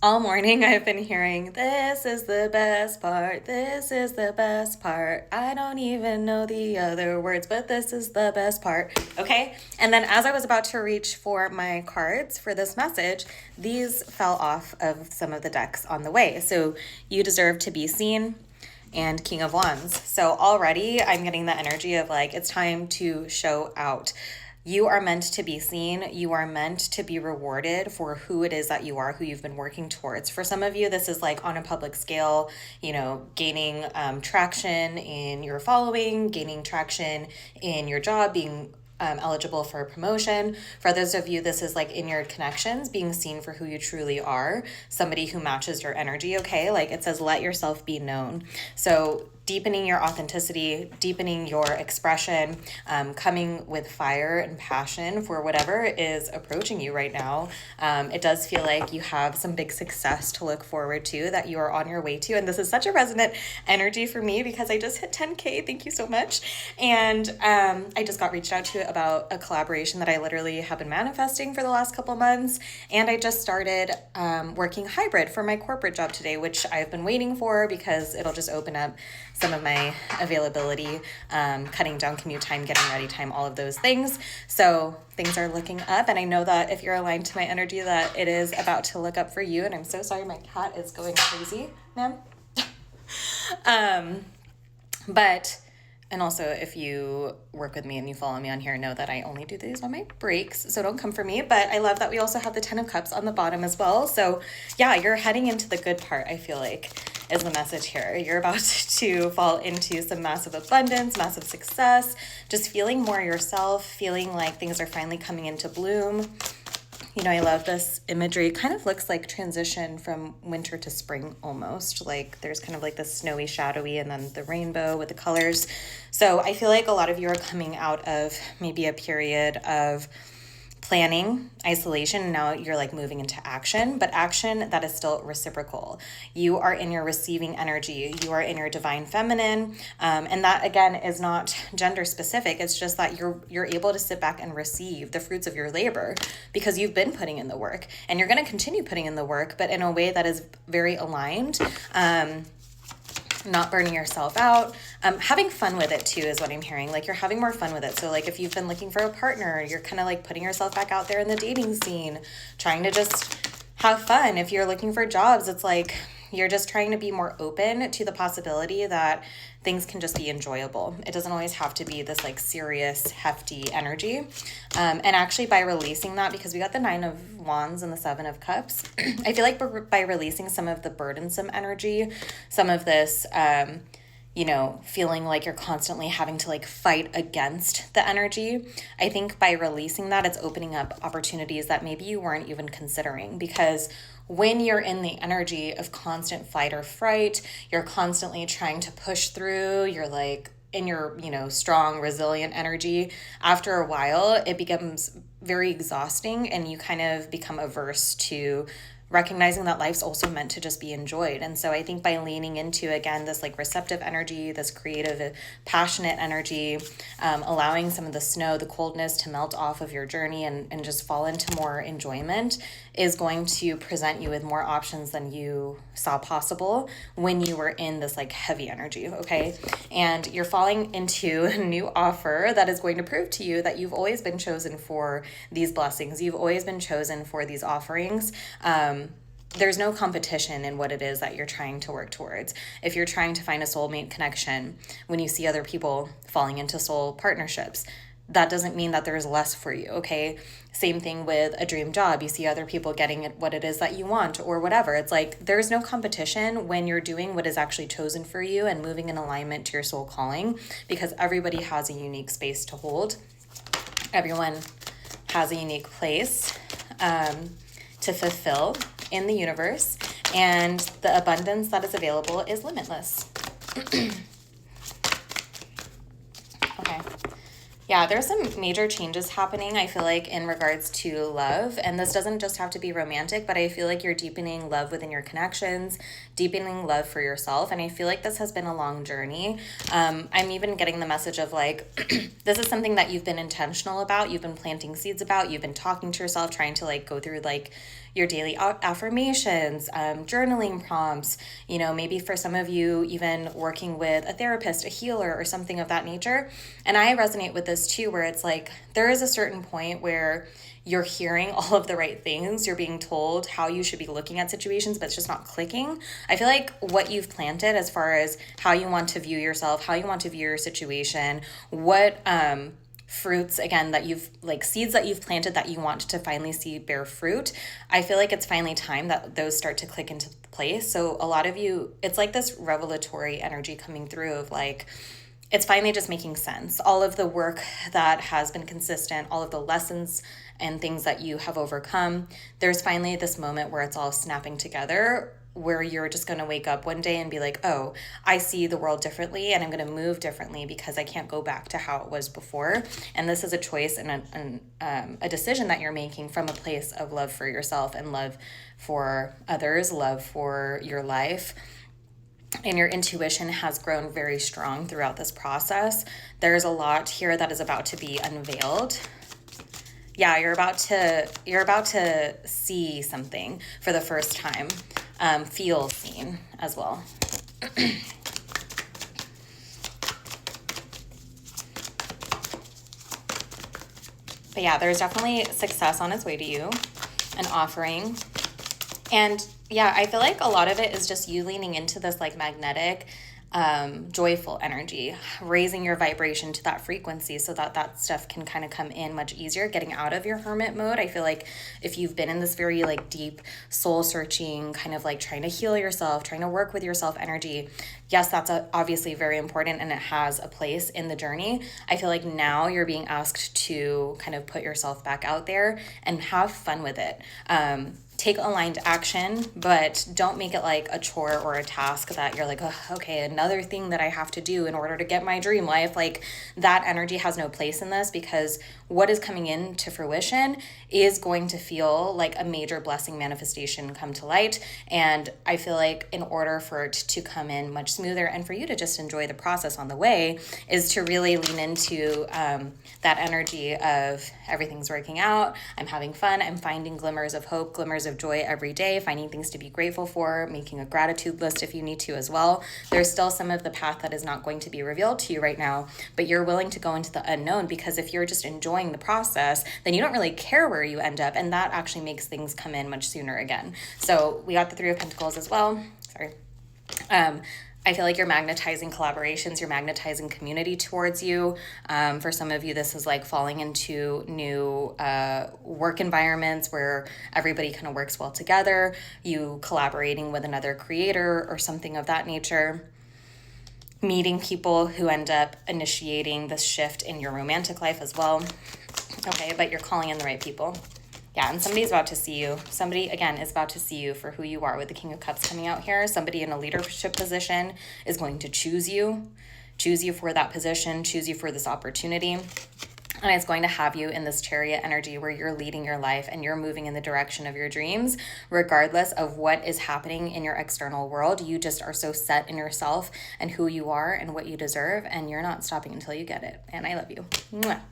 All morning, I've been hearing, this is the best part, this is the best part. I don't even know the other words, but this is the best part. Okay? And then as I was about to reach for my cards for this message, these fell off of some of the decks on the way. So you deserve to be seen and King of Wands. So already I'm getting the energy of like, it's time to show out. You are meant to be seen. You are meant to be rewarded for who it is that you are, who you've been working towards. For some of you, this is like on a public scale, gaining traction in your following, gaining traction in your job, being eligible for a promotion. For others of you, this is like in your connections, being seen for who you truly are, somebody who matches your energy, okay? Like it says, let yourself be known. So deepening your authenticity, deepening your expression, coming with fire and passion for whatever is approaching you right now. It does feel like you have some big success to look forward to, that you are on your way to. And this is such a resonant energy for me because I just hit 10K. Thank you so much. And I just got reached out to about a collaboration that I literally have been manifesting for the last couple months. And I just started working hybrid for my corporate job today, which I've been waiting for because it'll just open up some of my availability, cutting down commute time, getting ready time, all of those things. So things are looking up. And I know that if you're aligned to my energy, that it is about to look up for you. And I'm so sorry, my cat is going crazy, ma'am. But and also, if you work with me and you follow me on here, know that I only do these on my breaks, so don't come for me. But I love that we also have the Ten of Cups on the bottom as well. So yeah, you're heading into the good part, I feel like, is the message here. You're about to fall into some massive abundance, massive success, just feeling more yourself, feeling like things are finally coming into bloom. I love this imagery. It kind of looks like transition from winter to spring almost. Like there's kind of like the snowy, shadowy, and then the rainbow with the colors. So I feel like a lot of you are coming out of maybe a period of planning, isolation, and now you're like moving into action, but action that is still reciprocal. You are in your receiving energy. You are in your divine feminine. And that again is not gender specific. It's just that you're able to sit back and receive the fruits of your labor because you've been putting in the work and you're going to continue putting in the work, but in a way that is very aligned. Not burning yourself out, having fun with it too is what I'm hearing. Like you're having more fun with it. So like if you've been looking for a partner, you're kind of like putting yourself back out there in the dating scene, trying to just have fun. If you're looking for jobs, it's like you're just trying to be more open to the possibility that things can just be enjoyable. It doesn't always have to be this like serious, hefty energy. And actually by releasing that, because we got the Nine of Wands and the Seven of Cups, I feel like by releasing some of the burdensome energy, some of this, feeling like you're constantly having to like fight against the energy. I think by releasing that, it's opening up opportunities that maybe you weren't even considering, because when you're in the energy of constant fight or fright, you're constantly trying to push through, you're like in your, strong, resilient energy. After a while, it becomes very exhausting and you kind of become averse to recognizing that life's also meant to just be enjoyed. And so I think by leaning into, again, this like receptive energy, this creative, passionate energy, allowing some of the snow, the coldness to melt off of your journey and just fall into more enjoyment is going to present you with more options than you saw possible when you were in this like heavy energy, okay? And you're falling into a new offer that is going to prove to you that you've always been chosen for these blessings. You've always been chosen for these offerings. There's no competition in what it is that you're trying to work towards. If you're trying to find a soulmate connection, when you see other people falling into soul partnerships, that doesn't mean that there's less for you, okay? Same thing with a dream job. You see other people getting what it is that you want or whatever. It's like there's no competition when you're doing what is actually chosen for you and moving in alignment to your soul calling, because everybody has a unique space to hold. Everyone has a unique place to fulfill in the universe, and the abundance that is available is limitless. Okay. Yeah, there's some major changes happening, I feel like, in regards to love. And this doesn't just have to be romantic, but I feel like you're deepening love within your connections, deepening love for yourself. And I feel like this has been a long journey. I'm even getting the message of like, this is something that you've been intentional about. You've been planting seeds about. You've been talking to yourself, trying to like go through like your daily affirmations, journaling prompts, maybe for some of you, even working with a therapist, a healer, or something of that nature. And I resonate with this too, where it's like there is a certain point where you're hearing all of the right things. You're being told how you should be looking at situations, but it's just not clicking. I feel like what you've planted as far as how you want to view yourself, how you want to view your situation, what fruits, again, that you've, like seeds that you've planted that you want to finally see bear fruit, I feel like it's finally time that those start to click into place. So a lot of you, it's like this revelatory energy coming through of like, it's finally just making sense. All of the work that has been consistent, all of the lessons and things that you have overcome, there's finally this moment where it's all snapping together, where you're just going to wake up one day and be like, oh, I see the world differently and I'm going to move differently because I can't go back to how it was before. And this is a choice and a decision that you're making from a place of love for yourself and love for others, love for your life. And your intuition has grown very strong throughout this process. There's a lot here that is about to be unveiled. Yeah, you're about to see something for the first time. Feel seen as well. But yeah, there's definitely success on its way to you, an offering. And yeah, I feel like a lot of it is just you leaning into this like magnetic, joyful energy, raising your vibration to that frequency so that that stuff can kind of come in much easier, getting out of your hermit mode. I feel like if you've been in this very like deep soul searching, kind of like trying to heal yourself, trying to work with yourself energy, yes, that's obviously very important and it has a place in the journey. I feel like now you're being asked to kind of put yourself back out there and have fun with it. Take aligned action, but don't make it like a chore or a task that you're like, oh, okay, another thing that I have to do in order to get my dream life. Like that energy has no place in this, because what is coming into fruition is going to feel like a major blessing manifestation come to light. And I feel like in order for it to come in much smoother and for you to just enjoy the process on the way is to really lean into that energy of everything's working out. I'm having fun. I'm finding glimmers of hope, glimmers of joy every day, finding things to be grateful for, making a gratitude list if you need to as well. There's still some of the path that is not going to be revealed to you right now, but you're willing to go into the unknown, because if you're just enjoying the process, then you don't really care where you end up, and that actually makes things come in much sooner again. So we got the Three of Pentacles as well. Sorry. I feel like you're magnetizing collaborations, you're magnetizing community towards you. For some of you, this is like falling into new work environments where everybody kind of works well together, you collaborating with another creator or something of that nature. Meeting people who end up initiating this shift in your romantic life as well. Okay, but you're calling in the right people. Yeah, and somebody's about to see you. Somebody, again, is about to see you for who you are with the King of Cups coming out here. Somebody in a leadership position is going to choose you for that position, choose you for this opportunity. And it's going to have you in this Chariot energy where you're leading your life and you're moving in the direction of your dreams, regardless of what is happening in your external world. You just are so set in yourself and who you are and what you deserve, and you're not stopping until you get it. And I love you. Mwah.